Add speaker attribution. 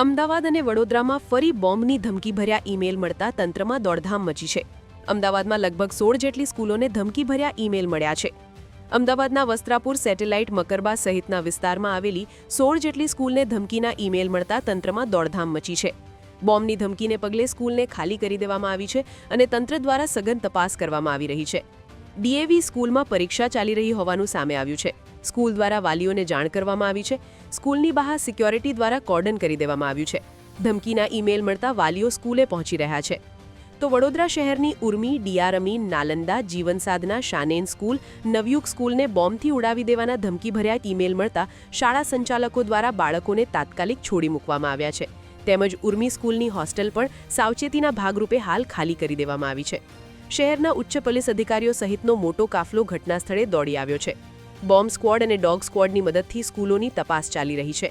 Speaker 1: અમદાવાદ અને વડોદરામાં ફરી બોમ્બની ધમકીભર્યા ઈમેલ મળતા તંત્રમાં દોડધામ મચી છે. અમદાવાદમાં લગભગ 16 જેટલી સ્કૂલોને ધમકીભર્યા ઈમેલ મળ્યા છે. અમદાવાદના વસ્ત્રાપુર, સેટેલાઇટ, મકરબા સહિતના વિસ્તારમાં આવેલી 16 જેટલી સ્કૂલને ધમકીના ઈમેલ મળતા તંત્રમાં દોડધામ મચી છે. બોમ્બની ધમકીને પગલે સ્કૂલને ખાલી કરી દેવામાં આવી છે અને તંત્ર દ્વારા સઘન તપાસ કરવામાં આવી રહી છે. ડીએવી સ્કૂલમાં પરીક્ષા ચાલી રહી હોવાનું સામે આવ્યું છે. સ્કૂલ દ્વારા વાલીઓને જાણ કરવામાં આવી છે. સ્કૂલની બહાર સિક્યોરિટી દ્વારા કોર્ડન કરી દેવામાં આવ્યું છે. ધમકીના ઈમેલ મળતા વાલીઓ સ્કૂલે પહોંચી રહ્યા છે. તો વડોદરા શહેરની ઉર્મી, ડીઆર અમીન, નાલંદા, જીવન સાધના, શાનેન સ્કૂલ, નવયુગ સ્કૂલને બોમ્બથી ઉડાવી દેવાના ધમકીભર્યા ઈમેલ મળતા શાળા સંચાલકો દ્વારા બાળકોને તાત્કાલિક છોડી મૂકવામાં આવ્યા છે. તેમજ ઉર્મી સ્કૂલની હોસ્ટેલ પણ સાવચેતીના ભાગરૂપે હાલ ખાલી કરી દેવામાં આવી છે. શહેરના ઉચ્ચ પોલીસ અધિકારીઓ સહિતનો મોટો કાફલો ઘટના સ્થળે દોડી આવ્યો છે. બોમ્બ સ્ક્વોડ અને ડોગ સ્ક્વોડની મદદથી સ્કૂલોની તપાસ ચાલી રહી છે.